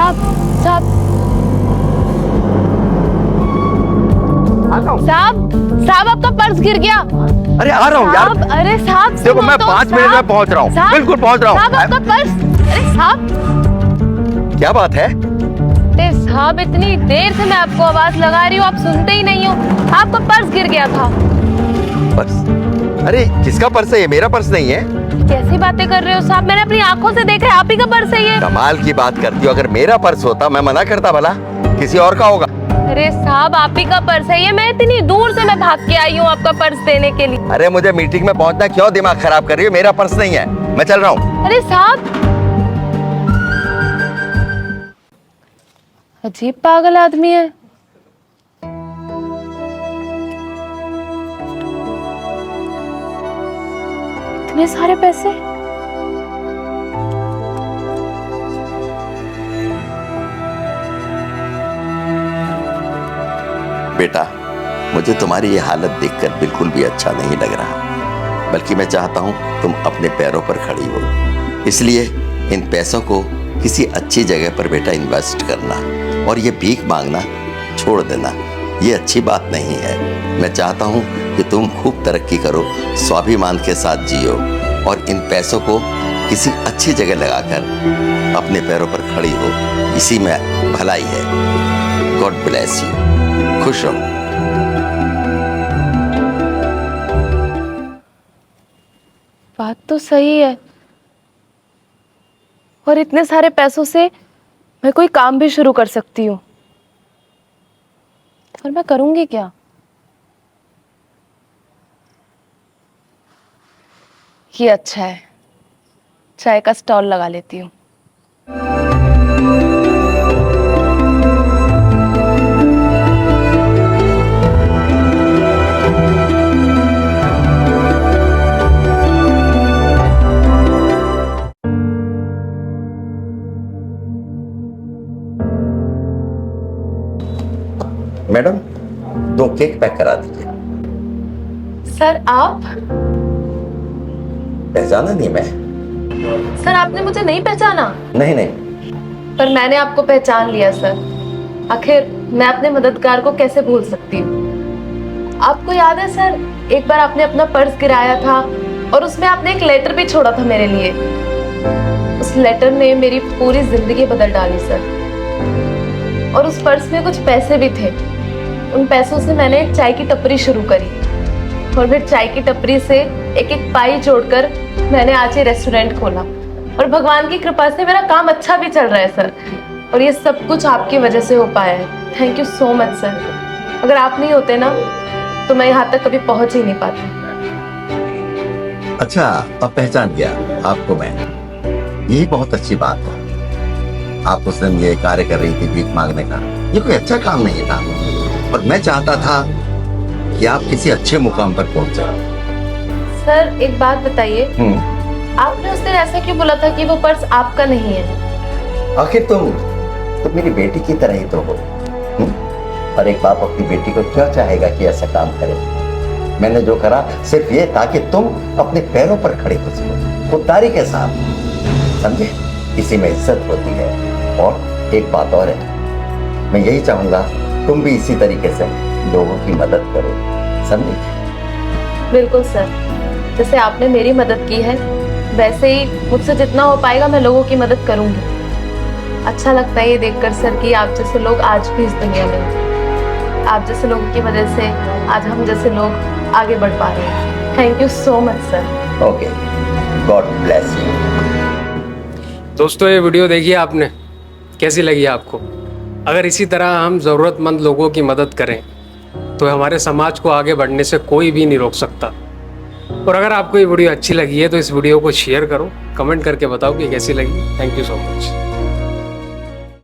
साहब साहब साहब साहब आपका पर्स गिर गया। अरे आ रहा हूँ यार। साहब, अरे साहब देखो मैं 5 मिनट में पहुंच रहा हूँ, बिल्कुल पहुंच रहा साहब हूँ। आपका पर्स। अरे साहब क्या बात है? अरे साहब इतनी देर से मैं आपको आवाज लगा रही हूँ, आप सुनते ही नहीं हो। आपका पर्स गिर गया था। पर्स? अरे किसका पर्स है ये? मेरा पर्स नहीं है। कैसी बातें कर रहे हो साहब, मैंने अपनी आंखों से देखा है, आप ही का पर्स है ये। कमाल की बात करती हो, अगर मेरा पर्स होता मैं मना करता, भला किसी और का होगा। अरे साहब आप ही का पर्स है ये, मैं इतनी दूर से मैं भाग के आई हूँ आपका पर्स देने के लिए। अरे मुझे मीटिंग में पहुंचना, क्यों दिमाग खराब कर रही हो? मेरा पर्स नहीं है, मैं चल रहा हूँ। अरे साहब अजीब पागल आदमी है। इतने सारे पैसे। बेटा, मुझे तुम्हारी ये हालत देखकर बिल्कुल भी अच्छा नहीं लग रहा, बल्कि मैं चाहता हूँ तुम अपने पैरों पर खड़ी हो। इसलिए इन पैसों को किसी अच्छी जगह पर बेटा इन्वेस्ट करना, और ये भीख मांगना छोड़ देना, ये अच्छी बात नहीं है। मैं चाहता हूँ कि तुम खूब तरक्की करो, स्वाभिमान के साथ जियो, और इन पैसों को किसी अच्छी जगह लगाकर अपने पैरों पर खड़ी हो, इसी में भलाई है। गॉड ब्लेस यू, खुश रहो। बात तो सही है, और इतने सारे पैसों से मैं कोई काम भी शुरू कर सकती हूँ। और मैं करूंगी क्या? ये अच्छा है, चाय का स्टॉल लगा लेती हूँ। मैडम, 2 केक पैक करा दीजिए। सर आप? पहचाना नहीं मैं? सर आपने मुझे नहीं पहचाना? नहीं नहीं। पर मैंने आपको पहचान लिया सर। आखिर मैं अपने मददगार को कैसे भूल सकती हूँ। आपको याद है सर, एक बार आपने अपना पर्स गिराया था और उसमें आपने एक लेटर भी छोड़ा था मेरे लिए। उस लेटर ने मेरी पूरी जिंदगी बदल डाली सर। और उस पर्स में कुछ पैसे भी थे। उन पैसों से मैंने एक चाय की टपरी शुरू करी, और फिर चाय की टपरी से एक एक पाई जोड़कर मैंने आज ये रेस्टोरेंट खोला। और भगवान की कृपा से मेरा काम अच्छा भी चल रहा है सर। और ये सब कुछ आपकी वजह से हो पाया है। Thank you so much sir. अगर आप नहीं होते ना तो मैं यहाँ तक कभी पहुंच ही नहीं पाती। अच्छा, अब पहचान गया आपको मैं। यही बहुत अच्छी बात है। आप उस दिन ये कार्य कर रही थी भीख मांगने का, ये कोई अच्छा काम नहीं था, और मैं चाहता था कि आप किसी अच्छे मुकाम पर पहुंच जाए। सर एक बात बताइए, आपने उस दिन ऐसा क्यों बोला था कि वो पर्स आपका नहीं है? आखिर तुम मेरी बेटी की तरह ही तो हो। और एक बाप अपनी बेटी को क्यों चाहेगा कि ऐसा काम करे? मैंने जो करा सिर्फ ये था कि तुम अपने पैरों पर खड़े हो सको, खुददारी के साथ, समझे? इसी में इज्जत होती है। और एक बात और है, मैं यही चाहूंगा तुम भी इसी तरीके से लोगों की मदद करो, समझे? बिल्कुल सर, जैसे आपने मेरी मदद की है वैसे ही मुझसे जितना हो पाएगा मैं लोगों की मदद करूंगी। अच्छा लगता है ये देखकर सर कि आप जैसे लोग आज भी इस दुनिया में हैं। आप जैसे लोगों की वजह से आज हम जैसे लोग आगे बढ़ पा रहे हैं। Thank you so much sir. Okay, God bless you. दोस्तों ये वीडियो देखिए आपने, कैसी लगी आपको? अगर इसी तरह हम ज़रूरतमंद लोगों की मदद करें तो हमारे समाज को आगे बढ़ने से कोई भी नहीं रोक सकता। और अगर आपको ये वीडियो अच्छी लगी है तो इस वीडियो को शेयर करो, कमेंट करके बताओ कि कैसी लगी। Thank you so much.